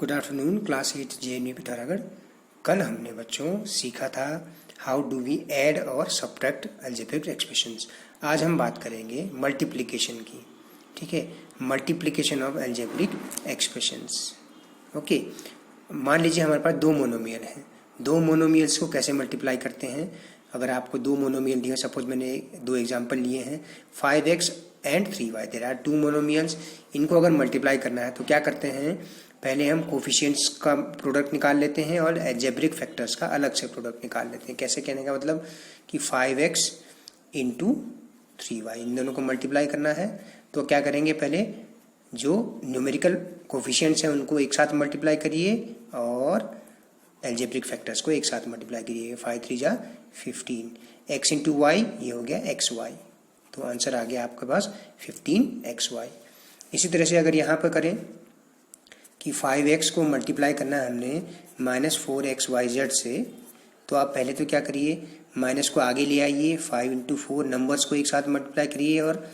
Good afternoon class 8 JNU Pithoragarh. कल हमने बच्चों सीखा था हाउ डू वी ऐड और सब्ट्रैक्ट अलजेब्रिक एक्सप्रेशंस। आज हम बात करेंगे मल्टीप्लिकेशन की। ठीक है, multiplication of algebraic expressions. Okay, मान लीजिए हमारे पास दो मोनोमियल हैं। दो मोनोमियल्स को कैसे मल्टीप्लाई करते हैं? अगर आपको दो मोनोमियल दिए, सपोज मैंने दो एग्जांपल लिए हैं 5x and 3y, there are two monomials. इनको अगर मल्टीप्लाई करना है तो क्या करते हैं, पहले हम कोफिशिएंट्स का प्रोडक्ट निकाल लेते हैं और अलजेब्रिक फैक्टर्स का अलग से प्रोडक्ट निकाल लेते हैं। कैसे कहने का मतलब कि 5x इंटू 3y, इन दोनों को मल्टीप्लाई करना है तो क्या करेंगे, पहले जो न्यूमेरिकल कोफिशिएंट्स हैं उनको एक साथ मल्टीप्लाई करिए और अलजेब्रिक फैक्टर्स को एक साथ मल्टीप्लाई करिए। 5 3 जा 15, x इंटू वाई ये हो गया xy, तो आंसर आ गया आपके पास 15xy। इसी तरह से अगर यहाँ पर करें कि 5x को मल्टीप्लाई करना है हमने -4xyz से, तो आप पहले तो क्या करिए, माइनस को आगे ले आइए, 5 इंटू 4 नंबर्स को एक साथ मल्टीप्लाई करिए और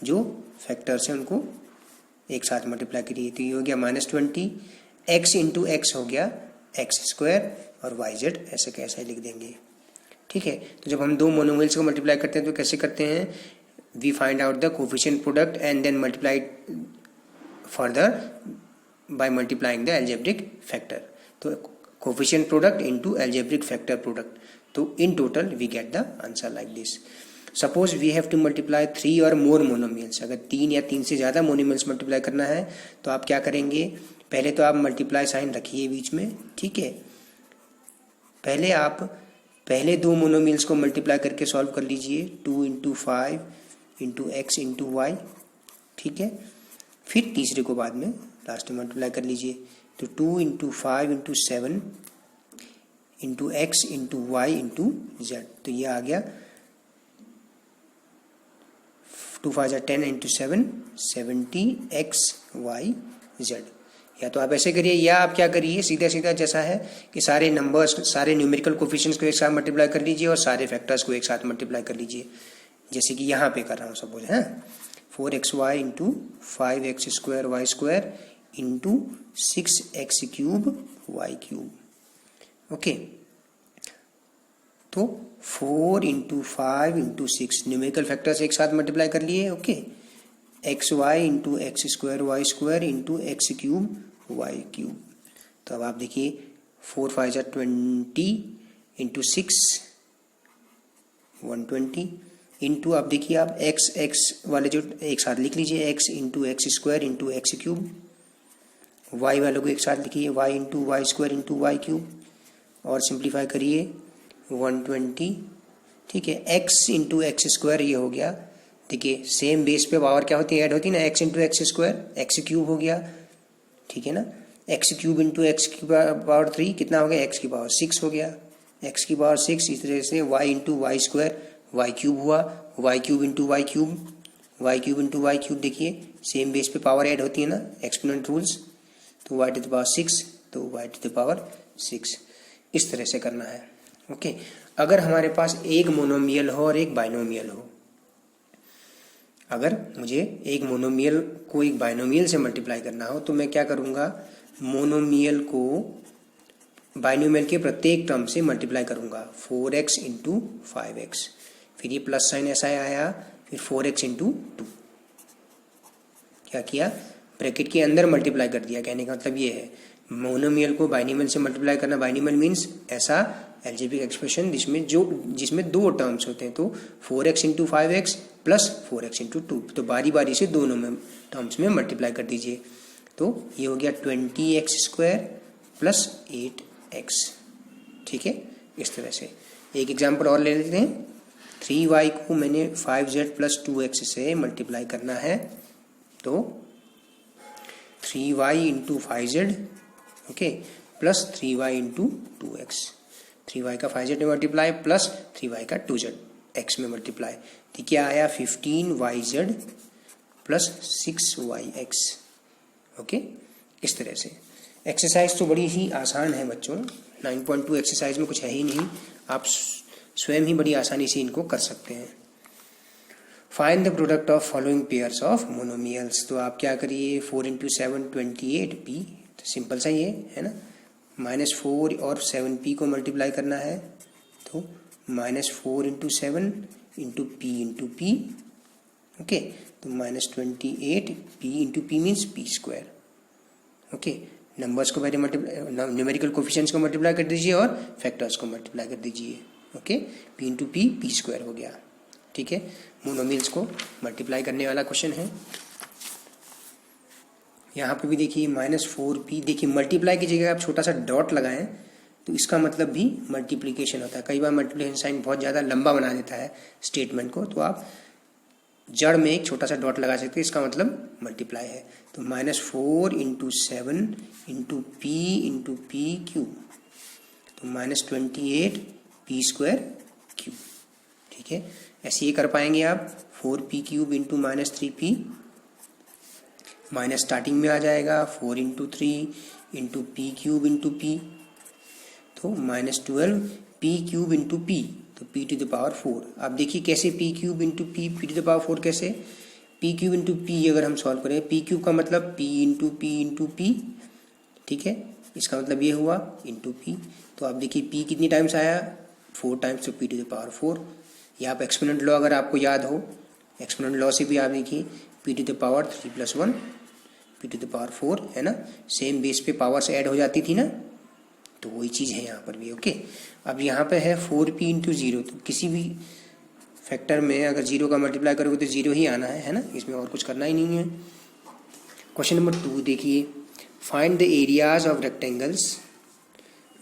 जो फैक्टर्स हैं उनको एक साथ मल्टीप्लाई करिए। तो ये हो गया -20, x इंटू एक्स हो गया x² और yz ऐसे कैसे लिख देंगे। ठीक है, तो जब हम दो मोनोमियल्स को मल्टीप्लाई करते हैं तो कैसे करते हैं, we find out the coefficient product and then multiply further by multiplying the algebraic factor. तो coefficient product into algebraic factor product, तो in total we get the answer like this. Suppose we have to multiply 3 और मोर monomials. अगर 3 या 3 से ज़्यादा monomials multiply करना है तो आप क्या करेंगे, पहले तो आप मल्टीप्लाई साइन रखिए बीच में। ठीक है, पहले आप पहले दो मोनोमियल्स को मल्टीप्लाई करके सॉल्व कर लीजिए, 2 into 5 into x into y. ठीक है, फिर तीसरे को बाद में लास्ट में मल्टीप्लाई कर लीजिए, तो 2 into 5 into 7 into x into y into z, तो ये आ गया 2 5 10 इंटू 7 70xyz। या तो आप ऐसे करिए या आप क्या करिए, सीधा सीधा जैसा है कि सारे नंबर्स, सारे न्यूमेरिकल कोफिशिएंट्स को एक साथ मल्टीप्लाई कर लीजिए और सारे फैक्टर्स को एक साथ मल्टीप्लाई कर लीजिए, जैसे कि यहाँ पे कर रहा हूँ सपोज है 4xy into 5x² y² into 6x³ y³। Okay, तो 4 इंटू 5 इंटू 6 न्यूमेरिकल फैक्टर्स एक साथ मल्टीप्लाई कर लिए। Okay, xy into x² y² into x³ y³। तो अब आप देखिए 4 5 20 इंटू 6 120 इंटू, आप देखिए आप x वाले जो एक साथ लिख लीजिए, x into x² into x³, y वालों को एक साथ लिखिए, y into y² into y³ और सिंप्लीफाई करिए 120। ठीक है, x इंटू x² ये हो गया। देखिए सेम बेस पे पावर क्या होती है, ऐड होती है ना, x इंटू x² x³ हो गया। ठीक है ना, x³ इंटू x की पावर 3 कितना हो गया, x की पावर 6 हो गया, x की पावर 6। इस तरह से y इंटू y² y³ हुआ, y³ into y³ y³ into y³। देखिए सेम बेस पे पावर ऐड होती है ना, एक्सपोनेंट रूल्स, तो y टू द पावर 6 तो y टू द पावर 6, इस तरह से करना है। ओके, अगर हमारे पास एक मोनोमियल हो और एक बाइनोमियल हो, अगर मुझे एक मोनोमियल को एक बाइनोमियल से मल्टीप्लाई करना हो तो मैं क्या करूँगा, मोनोमियल को बाइनोमियल के प्रत्येक टर्म से मल्टीप्लाई करूँगा। 4x इंटू 5x, फिर ये प्लस साइन ऐसा आया, फिर 4x इंटू 2, क्या किया, ब्रैकेट के अंदर मल्टीप्लाई कर दिया। कहने का मतलब ये है, मोनोमियल को बाइनोमियल से मल्टीप्लाई करना। बाइनोमियल मीन्स ऐसा अलजेब्रिक एक्सप्रेशन जिसमें दो टर्म्स होते हैं, तो 4x into 5x plus 4x into 2, तो बारी बारी से दोनों में टर्म्स में मल्टीप्लाई कर दीजिए। तो ये हो गया 20x² प्लस 8x। ठीक है, इस तरह से एक एग्जाम्पल और ले लेते हैं। 3y को मैंने 5z प्लस 2x से मल्टीप्लाई करना है, तो 3y into 5z okay plus 3y into 2x, 3y का 5z में मल्टीप्लाई प्लस 3y का 2z x में मल्टीप्लाई, तो क्या आया 15yz प्लस 6yx। ओके, इस तरह से। एक्सरसाइज तो बड़ी ही आसान है बच्चों, 9.2 एक्सरसाइज में कुछ है ही नहीं, आप स्वयं ही बड़ी आसानी से इनको कर सकते हैं। Find the product of following pairs of monomials. तो आप क्या करिए, 4 इंटू 7 28 बी तो सिंपल सा ही है ना। -4 और 7p को मल्टीप्लाई करना है तो -4 इंटू 7 इंटू p, ओके। तो -28 p into p means p square, okay. Numbers को पहले न्यूमेरिकल कोफिशिएंट्स को मल्टीप्लाई कर दीजिए और फैक्टर्स को मल्टीप्लाई कर दीजिए, okay. p into p square हो गया, ठीक है। मोनोमियल्स को मल्टीप्लाई करने वाला क्वेश्चन है। यहाँ पे भी देखिए -4p, देखिए मल्टीप्लाई की जगह आप छोटा सा डॉट लगाएं तो इसका मतलब भी मल्टीप्लिकेशन होता है। कई बार मल्टीप्लिकेशन साइन बहुत ज़्यादा लंबा बना देता है स्टेटमेंट को, तो आप जड़ में एक छोटा सा डॉट लगा सकते हैं, इसका मतलब मल्टीप्लाई है। तो -4 इंटू 7 इंटू p क्यूब, तो -28 p स्क्वायर क्यूब, ठीक है। ऐसे ये कर पाएंगे आप। 4p cube into -3p, minus starting में आ जाएगा 4 into 3 into p cube into p, तो -12 p क्यूब इंटू p, तो p टू द पावर 4। आप देखिए कैसे p cube into p to the power 4 कैसे, p क्यूब इंटू p अगर हम सॉल्व करें, p क्यूब का मतलब p इंटू p, ठीक है। इसका मतलब ये हुआ इंटू p। तो आप देखिए p कितनी टाइम्स आया, 4 टाइम्स, तो p टू द पावर 4। या आप एक्सपोनेंट लॉ अगर आपको याद हो, एक्सपोनेंट लॉ से भी आप देखिए p to the power 3 + 1 p to the power 4, है ना। सेम बेस पे पावर्स ऐड हो जाती थी ना, तो वही चीज़ है यहाँ पर भी, ओके। अब यहाँ पे है 4p इंटू 0, तो किसी भी फैक्टर में अगर 0 का मल्टीप्लाई करोगे तो 0 ही आना है ना, इसमें और कुछ करना ही नहीं है। क्वेश्चन नंबर 2 देखिए, find the areas of rectangles,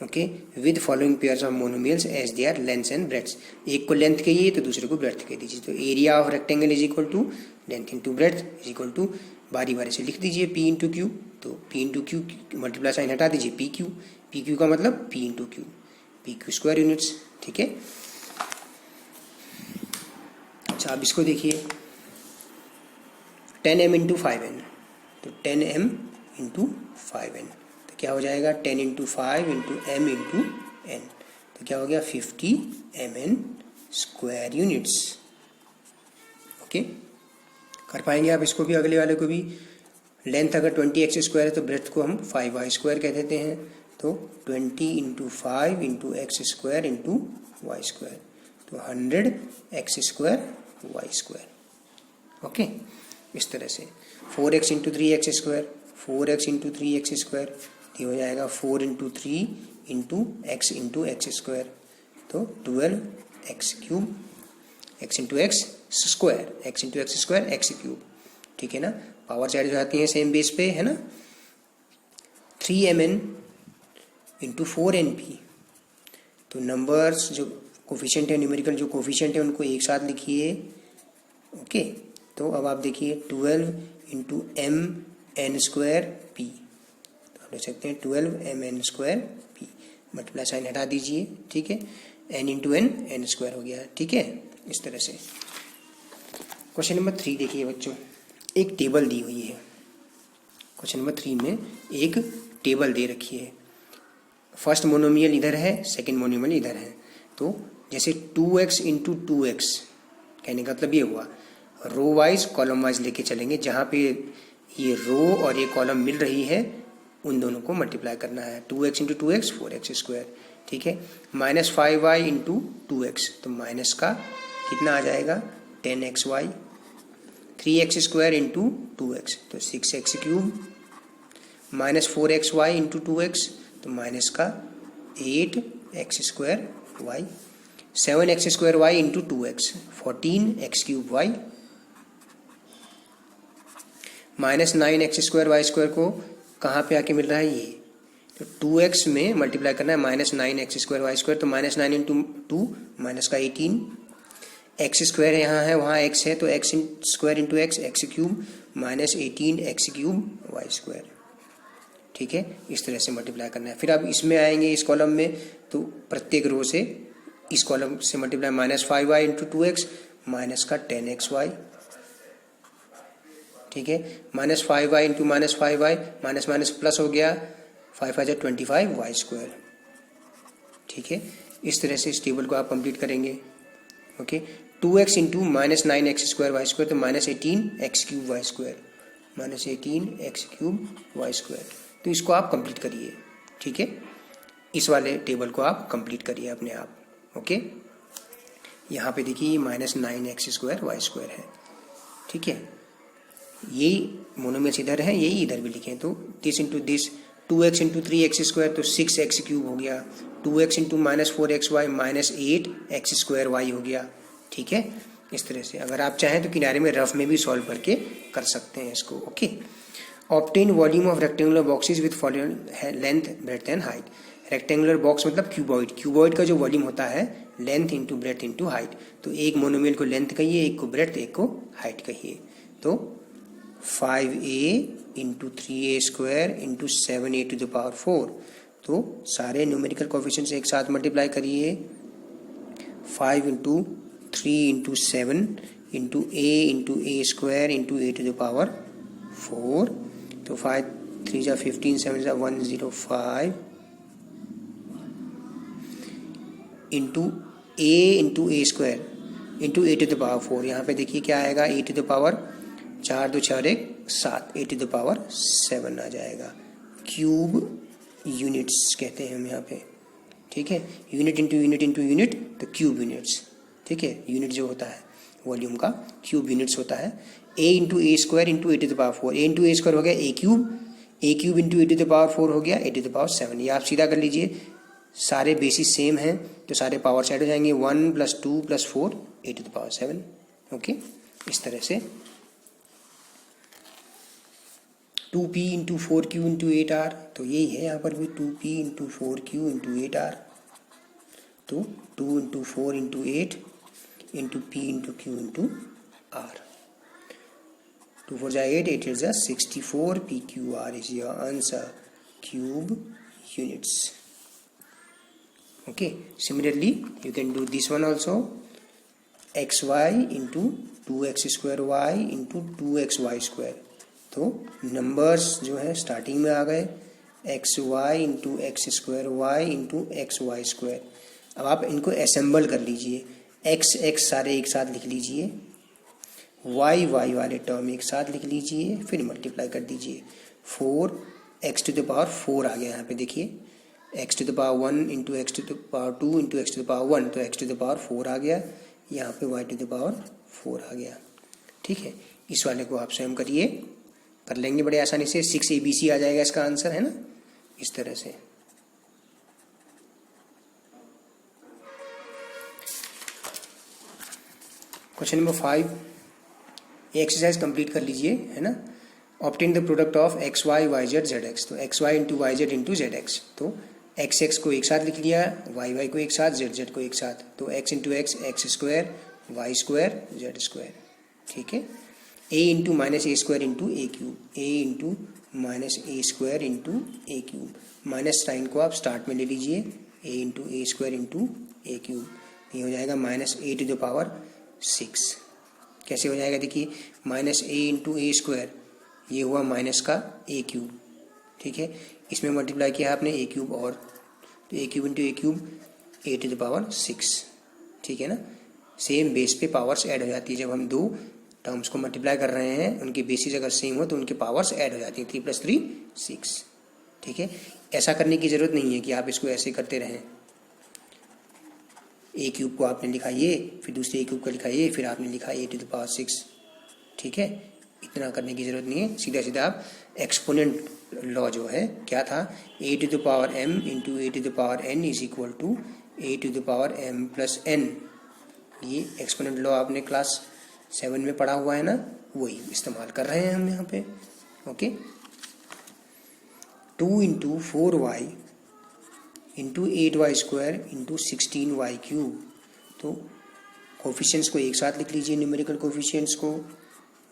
okay, with following pairs of monomials as their length and breadth. एक को लेंथ कहिए तो दूसरे को ब्रेड्थ कह दीजिए। तो area of rectangle is equal to length into breadth is equal to, बारी बारी से लिख दीजिए p इंटू क्यू, तो p into q multiply sign हटा दीजिए, p क्यू का मतलब p into q, p q square units, ठीक है। अच्छा अब इसको देखिए 10m इंटू 5n, तो 10m इंटू 5n, तो क्या हो जाएगा 10 into 5 into m into n, तो क्या हो गया 50 mn स्क्वायर यूनिट्स, ओके। कर पाएंगे आप इसको भी, अगले वाले को भी। लेंथ अगर 20x स्क्वायर है तो ब्रेड्थ को हम 5y स्क्वायर कह देते हैं, तो 20 into 5 into x square into y square, तो 100x square y square, okay. इस तरह से 4x into 3x square, 4x into 3x square, ये हो जाएगा 4 इंटू 3 इंटू एक्स स्क्वायर, तो 12x cube, x into x square, x into x square x cube, ठीक है ना। पावर ऐड हो जाती है सेम बेस पे, है ना। 3mn इंटू 4np, तो नंबर्स जो कोफिशिएंट है, न्यूमेरिकल जो कोफिशिएंट है उनको एक साथ लिखिए, ओके। तो अब आप देखिए 12 इंटू mn स्क्वायर p, तो आप देख सकते हैं 12mn square p, multiply sign हटा दीजिए, ठीक है। n इंटू n स्क्वायर हो गया, ठीक है। इस तरह से क्वेश्चन नंबर 3 देखिए बच्चों, एक टेबल दी हुई है। क्वेश्चन नंबर 3 में एक टेबल दे रखी है, फर्स्ट मोनोमियल इधर है, सेकंड मोनोमियल इधर है। तो जैसे 2x इंटू 2x, कहने का मतलब ये हुआ रो वाइज कॉलम वाइज लेके चलेंगे, जहाँ पे ये रो और ये कॉलम मिल रही है उन दोनों को मल्टीप्लाई करना है। 2x into 2x 4x square, ठीक है। -5y इंटू 2x, तो माइनस का कितना आ जाएगा 10xy, 3x square into 2x, तो 6x cube, -4xy into 2x, तो माइनस का 8x square y, 7x square y into 2x, 14x cube y, -9x square y square को कहाँ पे आके मिल रहा है ये, तो 2x में मल्टीप्लाई करना है, -9x स्क्वायर y स्क्वायर, तो -9 इंटू 2 माइनस का 18, एक्स स्क्वायर यहाँ है वहाँ x है, तो x square into x cube, -18x cube y square, ठीक है। इस तरह से मल्टीप्लाई करना है। फिर आप इसमें आएंगे इस कॉलम में, तो प्रत्येक रो से इस कॉलम से multiply, -5y into 2x minus का 10xy, ठीक है। -5y into -5y, minus minus plus हो गया, 5 25y स्क्वायर, ठीक है। इस तरह से इस टेबल को आप कंप्लीट करेंगे, okay. 2x into -9x square y square, तो -18x cube y square, -18x cube y square, तो इसको आप कंप्लीट करिए, ठीक है। इस वाले टेबल को आप कंप्लीट करिए अपने आप, ओके। यहाँ पे देखिए -9x² y² है, ठीक है। यही मोनोमियल्स इधर है, यही इधर भी लिखे, तो this into this 2x into 3x² तो 6x³ हो गया, 2x इंटू -4xy -8x² हो गया, ठीक है। इस तरह से अगर आप चाहें तो किनारे में रफ में भी सॉल्व करके कर सकते हैं इसको, okay. Obtain volume of rectangular boxes with following length breadth and height. Rectangular box मतलब क्यूबॉइड, क्यूबॉइड का जो वॉल्यूम होता है length into breadth into height, तो एक मोनोमियल को लेंथ कहिए, एक को ब्रेड्थ, एक को हाइट कहिए। तो 5a into 3a² into 7a⁴, तो सारे न्यूमेरिकल कोफिशिएंट्स एक साथ मल्टीप्लाई करिए, 5 into 3 into 7 into a² into a⁴, तो 5 3 जा 15, 7 जा 105 इंटू a² इंटू a⁴। यहाँ पे देखिए क्या आएगा, a⁴, 4 2 4 1 7, a⁻7 आ जाएगा। क्यूब यूनिट्स कहते हैं हम यहाँ पे, ठीक है। Unit into unit into unit, तो क्यूब यूनिट्स, ठीक है। यूनिट जो होता है वॉल्यूम का क्यूब यूनिट्स होता है। a into a² into a⁴, a into a² हो गया a³ इंटू a⁴ हो गया a⁻7। ये आप सीधा कर लीजिए, सारे बेसिस सेम हैं तो सारे पावर ऐड हो जाएंगे, 1 + 2 + 4 a⁻7, ओके। इस तरह से 2p into 4q into 8r, तो यही है यहाँ पर भी 2p into 4q into 8r, तो 2 into 4 into 8 into p into q into r, 2 4 जा 8, 8 8 जा 64 pqr is your answer, cube units, okay. Similarly you can do this one also, xy into 2x² into 2xy², तो numbers जो है starting में आ गए, xy into x² into xy²। अब आप इनको असेंबल कर लीजिए, x सारे एक साथ लिख लीजिए, y वाले टर्म एक साथ लिख लीजिए, फिर मल्टीप्लाई कर दीजिए, 4x⁴ आ गया यहाँ पे देखिए, x⁻1 into x⁻2 into x⁻1, तो x⁻4 आ गया, यहाँ पे y⁻4 आ गया, ठीक है। इस वाले को आप स्वयं करिए, कर लेंगे बड़े आसानी से, 6abc आ जाएगा इसका आंसर, है ना, इस तरह से। क्वेश्चन नंबर 5, ये एक्सरसाइज कंप्लीट कर लीजिए, है ना। Obtain the product of xy yz zx, तो xy into yz into zx, तो x को एक साथ लिख लिया, y को एक साथ, z को एक साथ, तो x into x x², y² z², ठीक है। a into -a² into a³ a into -a² into a³, minus sign को आप स्टार्ट में ले लीजिए, a into a² into a³, ये हो जाएगा -a⁻6। कैसे हो जाएगा देखिए, -a इंटू a², ये हुआ माइनस का a³, ठीक है। इसमें मल्टीप्लाई किया आपने a³ और, तो a³ इंटू a³ a⁻6, ठीक है ना। सेम बेस पे पावर्स ऐड हो जाती है, जब हम दो टर्म्स को मल्टीप्लाई कर रहे हैं उनकी बेसिस अगर सेम हो तो उनके पावर्स ऐड हो जाती है, 3 + 3 6, ठीक है। ऐसा करने की जरूरत नहीं है कि आप इसको ऐसे करते रहें, a³ को आपने लिखा ये, फिर दूसरे a³ को लिखा ये, फिर आपने लिखा a⁻6, ठीक है। इतना करने की जरूरत नहीं है, सीधा सीधा आप एक्सपोनेंट लॉ जो है क्या था, a⁻m into a⁻n is equal to a⁻m + n, ये एक्सपोनेंट लॉ आपने क्लास 7 में पढ़ा हुआ है ना, वही इस्तेमाल कर रहे हैं हम यहाँ पे, okay. 2 into 4y into 8y² into 16y³, तो कोफिशिएंट्स को एक साथ लिख लीजिए, न्यूमेरिकल कोफिशिएंट्स को,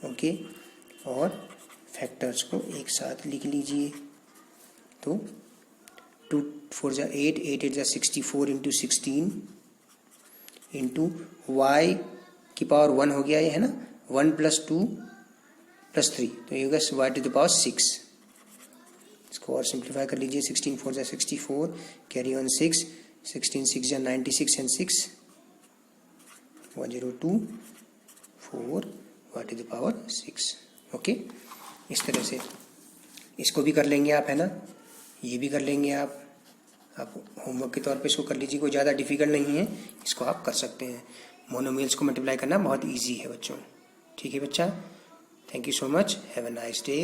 ओके, और फैक्टर्स को एक साथ लिख लीजिए, तो 2 4 जा 8, 8 8 जा 64 इंटू 16 इंटू y की पावर 1 हो गया ये, है ना, 1 + 2 + 3, तो ये होगा y⁻6। इसको और सिंप्लीफाई कर लीजिए, 16 4 जा 64, कैरी ऑन 6, 16 6 जा 96 एंड 6 102 4 y⁻6, ओके। इस तरह से इसको भी कर लेंगे आप, है ना, ये भी कर लेंगे आप होमवर्क के तौर पे इसको कर लीजिए, कोई ज़्यादा डिफिकल्ट नहीं है, इसको आप कर सकते हैं। मोनोमियल्स को मल्टीप्लाई करना बहुत ईजी है बच्चों। ठीक है बच्चा, thank you so much, have a nice day.